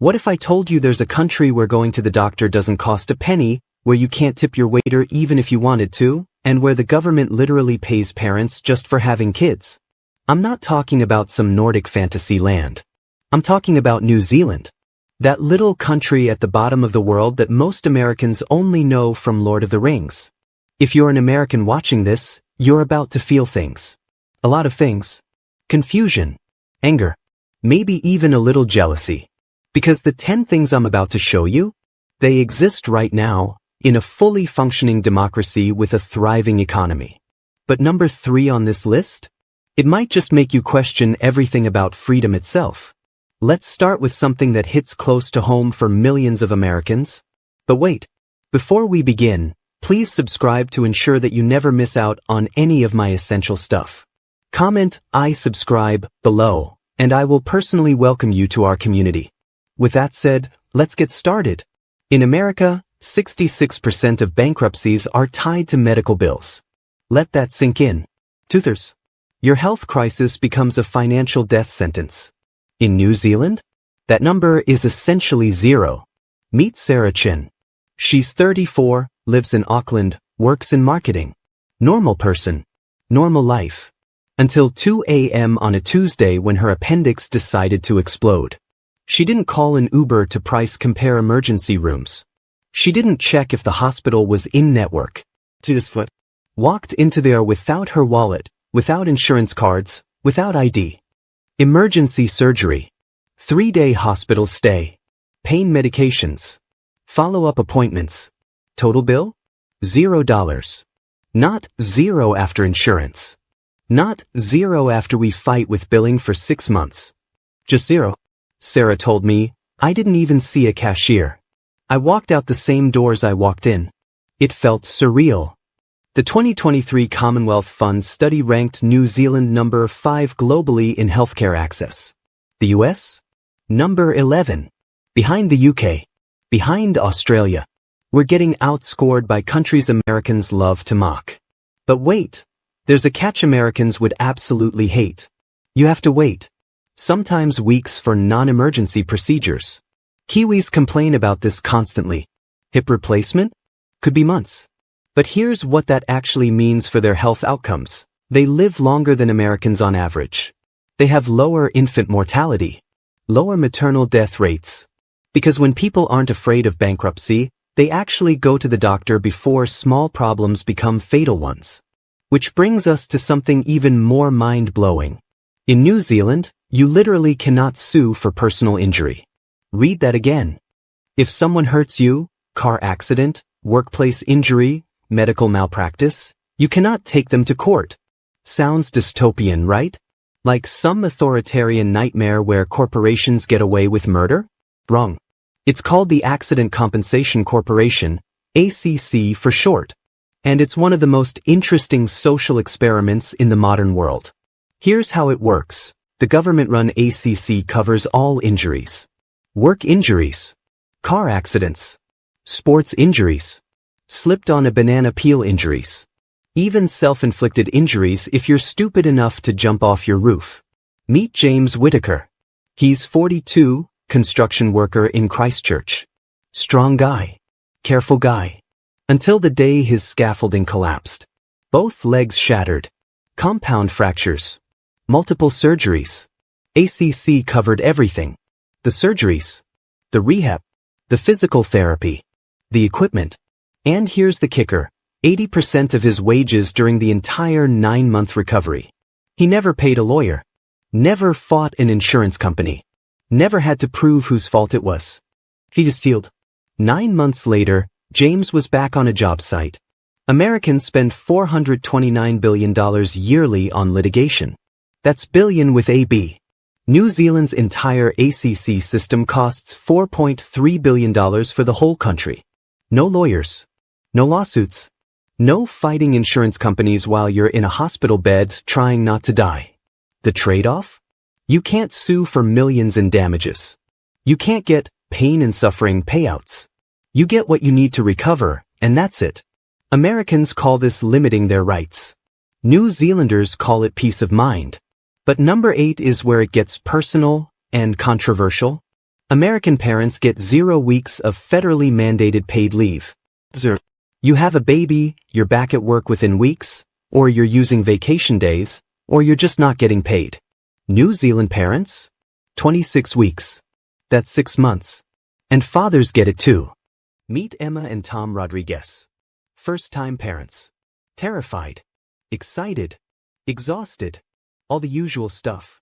What if I told you there's a country where going to the doctor doesn't cost a penny, where you can't tip your waiter even if you wanted to, and where the government literally pays parents just for having kids? I'm not talking about some Nordic fantasy land. I'm talking about New Zealand. That little country at the bottom of the world that most Americans only know from Lord of the Rings. If you're an American watching this, you're about to feel things. A lot of things. Confusion, anger, maybe even a little jealousy. Because the 10 things I'm about to show you, they exist right now, in a fully functioning democracy with a thriving economy. But number 3 on this list? It might just make you question everything about freedom itself. Let's start with something that hits close to home for millions of Americans. But wait, before we begin, please subscribe to ensure that you never miss out on any of my essential stuff. Comment "I subscribe" below, and I will personally welcome you to our community. With that said, let's get started. In America, 66% of bankruptcies are tied to medical bills. Let that sink in. Toothers. Your health crisis becomes a financial death sentence. In New Zealand, that number is essentially 0. Meet Sarah Chen. She's 34, lives in Auckland, works in marketing. Normal person. Normal life. Until 2 a.m. on a Tuesday when her appendix decided to explode. She didn't call an Uber to price compare emergency rooms. She didn't check if the hospital was in-network. Walked into there without her wallet, without insurance cards, without ID. Emergency surgery. 3-day hospital stay. Pain medications. Follow-up appointments. Total bill? $0. Not 0 after insurance. Not 0 after we fight with billing for 6 months. Just 0. Sarah told me, I didn't even see a cashier. I walked out the same doors I walked in. It felt surreal. The 2023 Commonwealth Fund study ranked New Zealand number 5 globally in healthcare access. The US? Number 11. Behind the UK. Behind Australia. We're getting outscored by countries Americans love to mock. But wait, there's a catch Americans would absolutely hate. You have to wait. Sometimes weeks for non-emergency procedures. Kiwis complain about this constantly. Hip replacement? Could be months. But here's what that actually means for their health outcomes. They live longer than Americans on average. They have lower infant mortality. Lower maternal death rates. Because when people aren't afraid of bankruptcy, they actually go to the doctor before small problems become fatal ones. Which brings us to something even more mind-blowing. In New Zealand, you literally cannot sue for personal injury. Read that again. If someone hurts you, car accident, workplace injury, medical malpractice, you cannot take them to court. Sounds dystopian, right? Like some authoritarian nightmare where corporations get away with murder? Wrong. It's called the Accident Compensation Corporation, ACC for short. And it's one of the most interesting social experiments in the modern world. Here's how it works. The government-run ACC covers all injuries. Work injuries. Car accidents. Sports injuries. Slipped on a banana peel injuries. Even self-inflicted injuries if you're stupid enough to jump off your roof. Meet James Whitaker. He's 42, construction worker in Christchurch. Strong guy. Careful guy. Until the day his scaffolding collapsed. Both legs shattered. Compound fractures. Multiple surgeries. ACC covered everything. The surgeries. The rehab. The physical therapy. The equipment. And here's the kicker. 80% of his wages during the entire 9-month recovery. He never paid a lawyer. Never fought an insurance company. Never had to prove whose fault it was. He just healed. 9 months later, James was back on a job site. Americans spend $429 billion yearly on litigation. That's billion with a B. New Zealand's entire ACC system costs $4.3 billion for the whole country. No lawyers. No lawsuits. No fighting insurance companies while you're in a hospital bed trying not to die. The trade-off? You can't sue for millions in damages. You can't get pain and suffering payouts. You get what you need to recover, and that's it. Americans call this limiting their rights. New Zealanders call it peace of mind. But number 8 is where it gets personal and controversial. American parents get 0 weeks of federally mandated paid leave. 0. You have a baby, you're back at work within weeks, or you're using vacation days, or you're just not getting paid. New Zealand parents? 26 weeks. That's 6 months. And fathers get it too. Meet Emma and Tom Rodriguez. First-time parents. Terrified. Excited. Exhausted. All the usual stuff.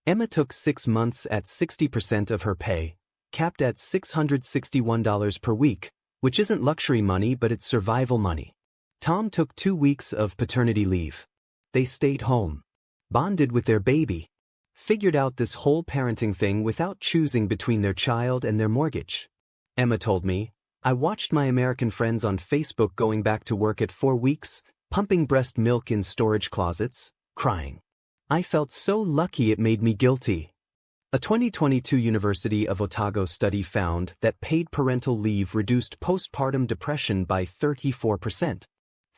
Emma took 6 months at 60% of her pay, capped at $661 per week, which isn't luxury money but it's survival money. Tom took 2 weeks of paternity leave. They stayed home, bonded with their baby, figured out this whole parenting thing without choosing between their child and their mortgage. Emma told me, I watched my American friends on Facebook going back to work at 4 weeks, pumping breast milk in storage closets, crying. I felt so lucky it made me guilty. A 2022 University of Otago study found that paid parental leave reduced postpartum depression by 34%.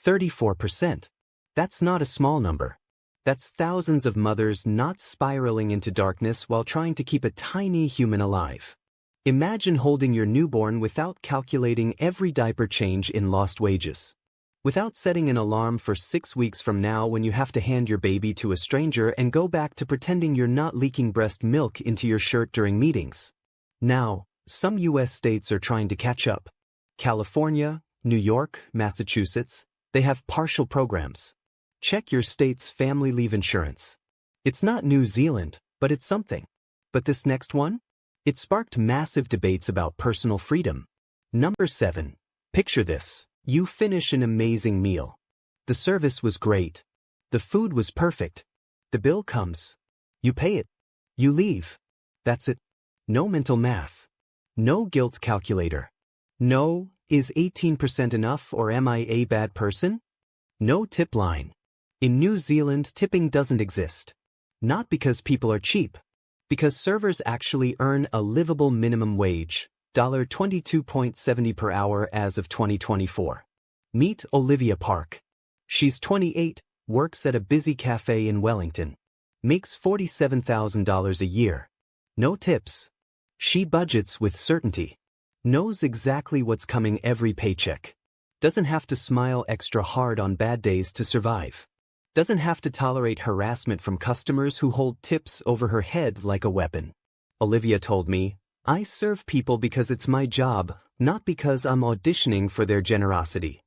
34%. That's not a small number. That's thousands of mothers not spiraling into darkness while trying to keep a tiny human alive. Imagine holding your newborn without calculating every diaper change in lost wages. Without setting an alarm for 6 weeks from now when you have to hand your baby to a stranger and go back to pretending you're not leaking breast milk into your shirt during meetings. Now, some U.S. states are trying to catch up. California, New York, Massachusetts, they have partial programs. Check your state's family leave insurance. It's not New Zealand, but it's something. But this next one? It sparked massive debates about personal freedom. Number 7. Picture this. You finish an amazing meal. The service was great. The food was perfect. The bill comes. You pay it. You leave. That's it. No mental math. No guilt calculator. No, is 18% enough or am I a bad person? No tip line. In New Zealand, tipping doesn't exist. Not because people are cheap. Because servers actually earn a livable minimum wage. $22.70 per hour as of 2024. Meet Olivia Park. She's 28, works at a busy cafe in Wellington. Makes $47,000 a year. No tips. She budgets with certainty. Knows exactly what's coming every paycheck. Doesn't have to smile extra hard on bad days to survive. Doesn't have to tolerate harassment from customers who hold tips over her head like a weapon. Olivia told me, I serve people because it's my job, not because I'm auditioning for their generosity.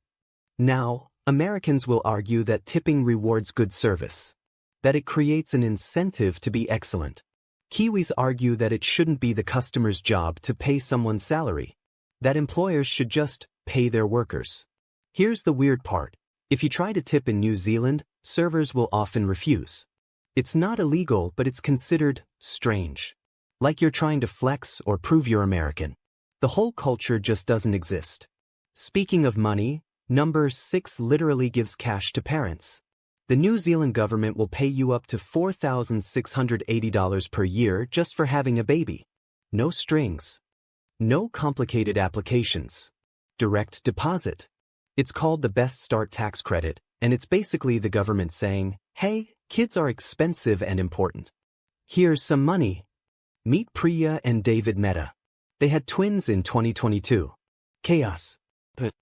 Now, Americans will argue that tipping rewards good service, that it creates an incentive to be excellent. Kiwis argue that it shouldn't be the customer's job to pay someone's salary, that employers should just pay their workers. Here's the weird part. If you try to tip in New Zealand, servers will often refuse. It's not illegal, but it's considered strange. Like you're trying to flex or prove you're American. The whole culture just doesn't exist. Speaking of money, number 6 literally gives cash to parents. The New Zealand government will pay you up to $4,680 per year just for having a baby. No strings. No complicated applications. Direct deposit. It's called the Best Start Tax Credit, and it's basically the government saying, hey, kids are expensive and important. Here's some money. Meet Priya and David Mehta. They had twins in 2022. Chaos. The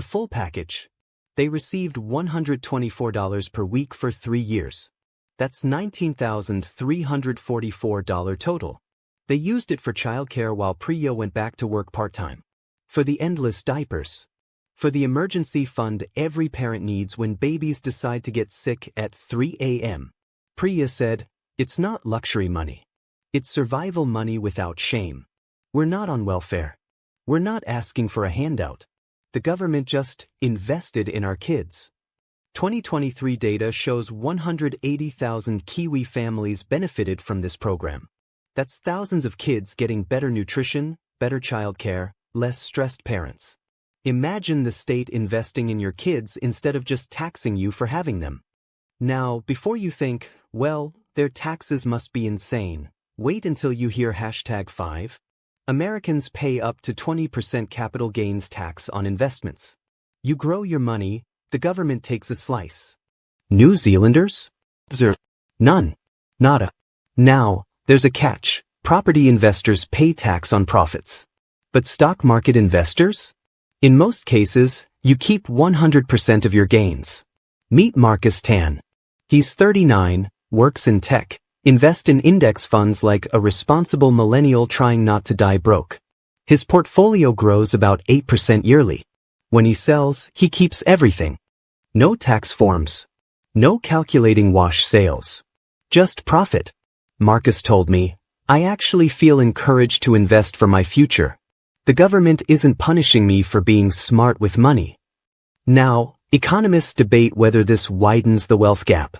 full package. They received $124 per week for 3 years. That's $19,344 total. They used it for childcare while Priya went back to work part-time. For the endless diapers. For the emergency fund every parent needs when babies decide to get sick at 3 a.m. Priya said, it's not luxury money. It's survival money without shame. We're not on welfare. We're not asking for a handout. The government just invested in our kids. 2023 data shows 180,000 Kiwi families benefited from this program. That's thousands of kids getting better nutrition, better childcare, less stressed parents. Imagine the state investing in your kids instead of just taxing you for having them. Now, before you think, well, their taxes must be insane, wait until you hear #5. Americans pay up to 20% capital gains tax on investments. You grow your money, the government takes a slice. New Zealanders? None. Nada. Now, there's a catch. Property investors pay tax on profits. But stock market investors? In most cases, you keep 100% of your gains. Meet Marcus Tan. He's 39, works in tech, invests in index funds like a responsible millennial trying not to die broke. His portfolio grows about 8% yearly. When he sells, he keeps everything. No tax forms. No calculating wash sales. Just profit. Marcus told me, I actually feel encouraged to invest for my future. The government isn't punishing me for being smart with money. Now, economists debate whether this widens the wealth gap.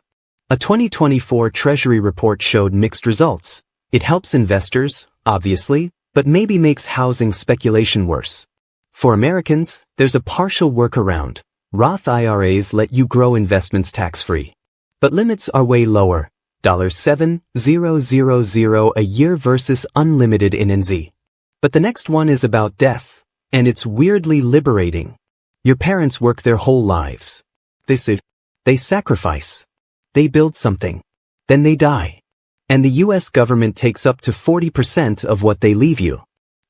A 2024 Treasury report showed mixed results. It helps investors, obviously, but maybe makes housing speculation worse. For Americans, there's a partial workaround. Roth IRAs let you grow investments tax-free. But limits are way lower, $7,000 a year versus unlimited in NZ. But the next one is about death, and it's weirdly liberating. Your parents work their whole lives. They save, they sacrifice, they build something, then they die. And the US government takes up to 40% of what they leave you.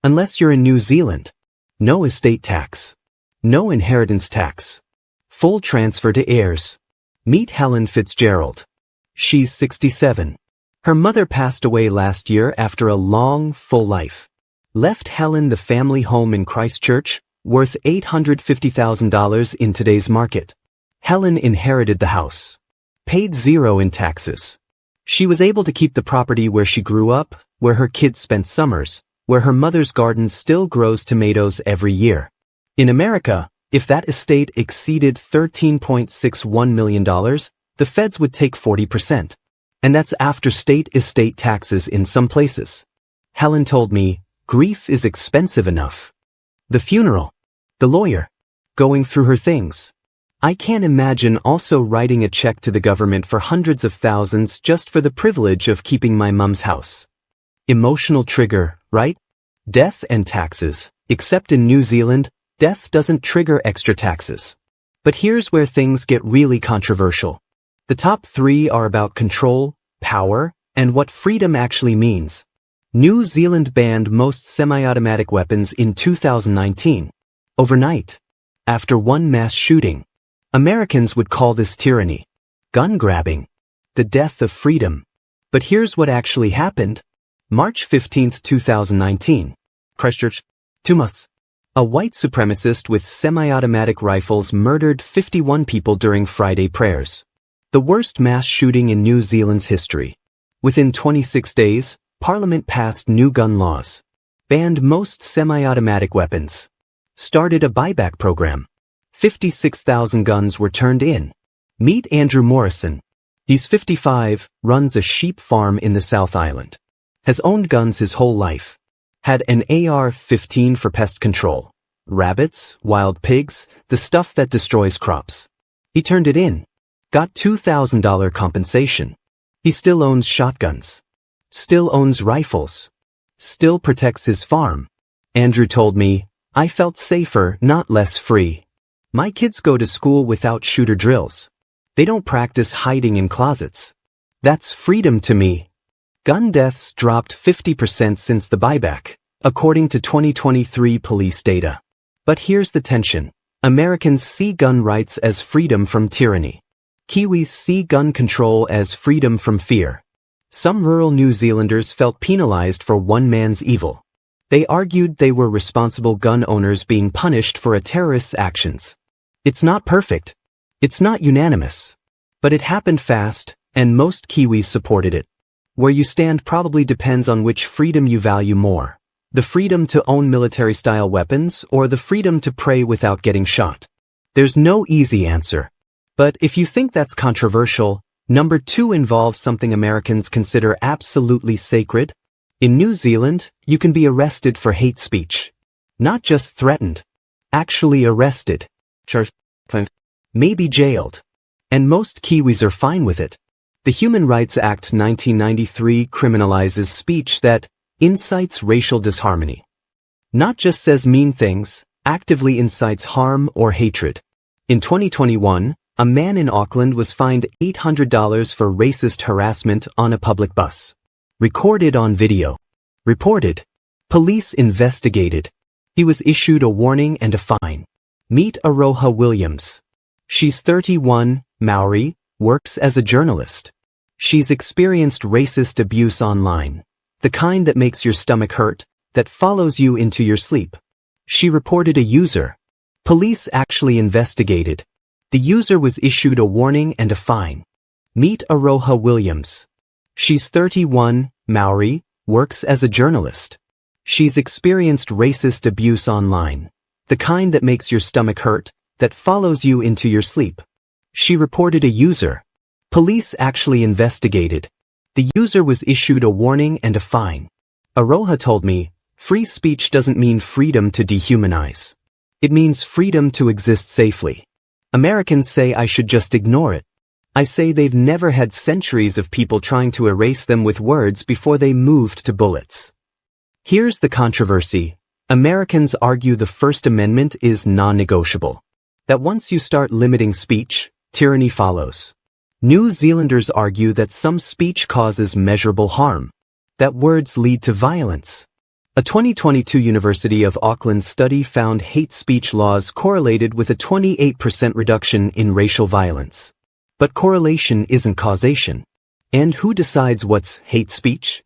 Unless you're in New Zealand. No estate tax. No inheritance tax. Full transfer to heirs. Meet Helen Fitzgerald. She's 67. Her mother passed away last year after a long, full life. Left Helen the family home in Christchurch, worth $850,000 in today's market. Helen inherited the house. Paid zero in taxes. She was able to keep the property where she grew up, where her kids spent summers, where her mother's garden still grows tomatoes every year. In America, if that estate exceeded $13.61 million, the feds would take 40%. And that's after state estate taxes in some places. Helen told me, grief is expensive enough. The funeral. The lawyer. Going through her things. I can't imagine also writing a check to the government for hundreds of thousands just for the privilege of keeping my mom's house. Emotional trigger, right? Death and taxes. Except in New Zealand, death doesn't trigger extra taxes. But here's where things get really controversial. The top three are about control, power, and what freedom actually means. New Zealand banned most semi-automatic weapons in 2019. Overnight. After one mass shooting. Americans would call this tyranny. Gun grabbing. The death of freedom. But here's what actually happened. March 15, 2019. Christchurch. 2 months. A white supremacist with semi-automatic rifles murdered 51 people during Friday prayers. The worst mass shooting in New Zealand's history. Within 26 days, Parliament passed new gun laws. Banned most semi-automatic weapons. Started a buyback program. 56,000 guns were turned in. Meet Andrew Morrison. He's 55, runs a sheep farm in the South Island. Has owned guns his whole life. Had an AR-15 for pest control. Rabbits, wild pigs, the stuff that destroys crops. He turned it in. Got $2,000 compensation. He still owns shotguns. Still owns rifles. Still protects his farm. Andrew told me, I felt safer, not less free. My kids go to school without shooter drills. They don't practice hiding in closets. That's freedom to me. Gun deaths dropped 50% since the buyback, according to 2023 police data. But here's the tension. Americans see gun rights as freedom from tyranny. Kiwis see gun control as freedom from fear. Some rural New Zealanders felt penalized for one man's evil. They argued they were responsible gun owners being punished for a terrorist's actions. It's not perfect. It's not unanimous. But it happened fast, and most Kiwis supported it. Where you stand probably depends on which freedom you value more. The freedom to own military-style weapons or the freedom to pray without getting shot. There's no easy answer. But if you think that's controversial, number 2 involves something Americans consider absolutely sacred. In New Zealand, you can be arrested for hate speech. Not just threatened. Actually arrested. Charged. Maybe jailed. And most Kiwis are fine with it. The Human Rights Act 1993 criminalizes speech that incites racial disharmony. Not just says mean things, actively incites harm or hatred. In 2021, a man in Auckland was fined $800 for racist harassment on a public bus. Recorded on video. Reported. Police investigated. He was issued a warning and a fine. Meet Aroha Williams. She's 31, Maori, works as a journalist. She's experienced racist abuse online. The kind that makes your stomach hurt, that follows you into your sleep. She reported a user. Police actually investigated. The user was issued a warning and a fine. Meet Aroha Williams. She's 31, Maori, works as a journalist. She's experienced racist abuse online. The kind that makes your stomach hurt, that follows you into your sleep. She reported a user. Police actually investigated. The user was issued a warning and a fine. Aroha told me, free speech doesn't mean freedom to dehumanize. It means freedom to exist safely. Americans say I should just ignore it. I say they've never had centuries of people trying to erase them with words before they moved to bullets. Here's the controversy. Americans argue the First Amendment is non-negotiable. That once you start limiting speech, tyranny follows. New Zealanders argue that some speech causes measurable harm. That words lead to violence. A 2022 University of Auckland study found hate speech laws correlated with a 28% reduction in racial violence. But correlation isn't causation. And who decides what's hate speech?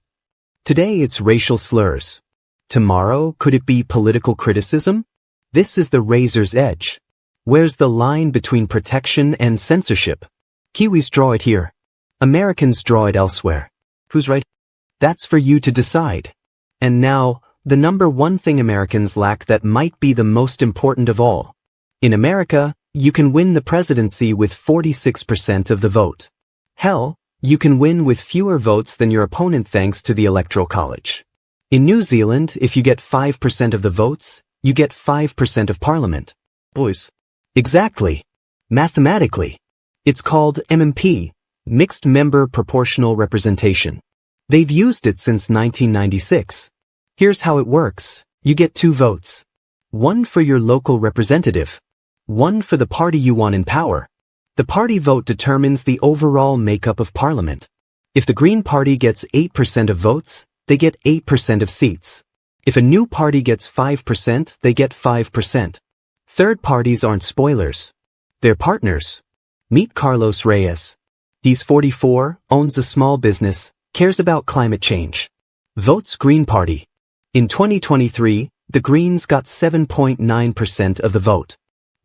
Today it's racial slurs. Tomorrow, could it be political criticism? This is the razor's edge. Where's the line between protection and censorship? Kiwis draw it here. Americans draw it elsewhere. Who's right? That's for you to decide. And now, the number one thing Americans lack that might be the most important of all. In America, you can win the presidency with 46% of the vote. Hell, you can win with fewer votes than your opponent thanks to the Electoral College. In New Zealand, if you get 5% of the votes, you get 5% of parliament. Boys. Exactly. Mathematically. It's called MMP, Mixed Member Proportional Representation. They've used it since 1996. Here's how it works. You get 2 votes. One for your local representative. One for the party you want in power. The party vote determines the overall makeup of parliament. If the Green Party gets 8% of votes, they get 8% of seats. If a new party gets 5%, they get 5%. Third parties aren't spoilers. They're partners. Meet Carlos Reyes. He's 44, owns a small business, cares about climate change. Votes Green Party. In 2023, the Greens got 7.9% of the vote.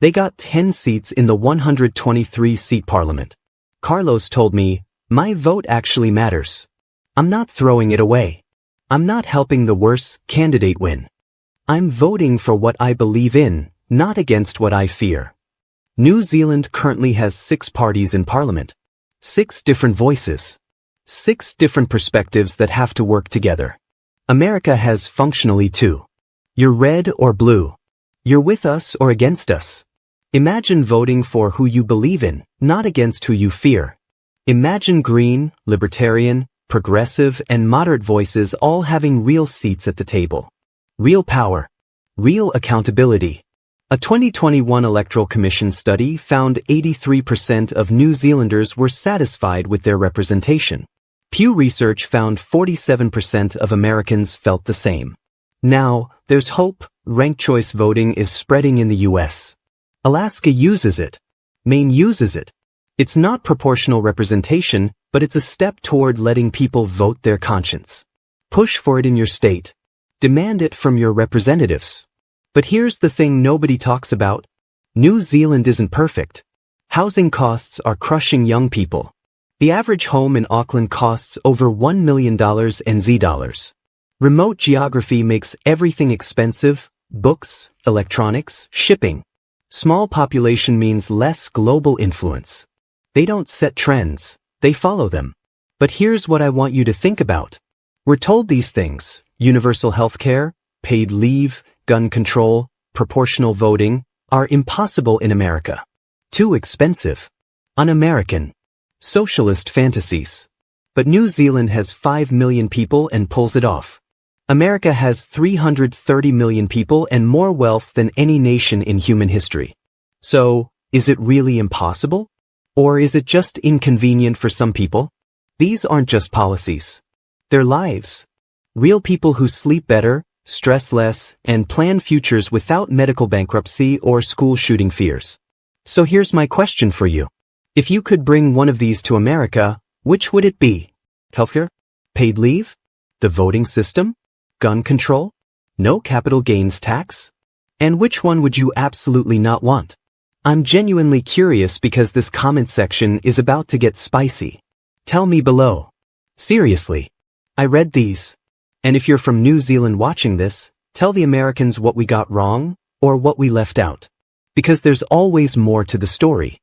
They got 10 seats in the 123-seat parliament. Carlos told me, my vote actually matters. I'm not throwing it away. I'm not helping the worse candidate win. I'm voting for what I believe in, not against what I fear. New Zealand currently has 6 parties in parliament. 6 different voices. 6 different perspectives that have to work together. America has functionally 2. You're red or blue. You're with us or against us. Imagine voting for who you believe in, not against who you fear. Imagine green, libertarian, progressive, and moderate voices all having real seats at the table. Real power. Real accountability. A 2021 Electoral Commission study found 83% of New Zealanders were satisfied with their representation. Pew Research found 47% of Americans felt the same. Now, there's hope. Ranked choice voting is spreading in the US. Alaska uses it. Maine uses it. It's not proportional representation, but it's a step toward letting people vote their conscience. Push for it in your state. Demand it from your representatives. But here's the thing nobody talks about. New Zealand isn't perfect. Housing costs are crushing young people. The average home in Auckland costs over $1 million NZ. Remote geography makes everything expensive: books, electronics, shipping. Small population means less global influence. They don't set trends, they follow them. But here's what I want you to think about. We're told these things: universal health care, paid leave, gun control, proportional voting, are impossible in America. Too expensive. Un-American. Socialist fantasies. But New Zealand has 5 million people and pulls it off. America has 330 million people and more wealth than any nation in human history. So, is it really impossible? Or is it just inconvenient for some people? These aren't just policies. They're lives. Real people who sleep better, stress less, and plan futures without medical bankruptcy or school shooting fears. So here's my question for you. If you could bring one of these to America, which would it be? Healthcare? Paid leave? The voting system? Gun control? No capital gains tax? And which one would you absolutely not want? I'm genuinely curious because this comment section is about to get spicy. Tell me below. Seriously. I read these. And if you're from New Zealand watching this, tell the Americans what we got wrong, or what we left out. Because there's always more to the story.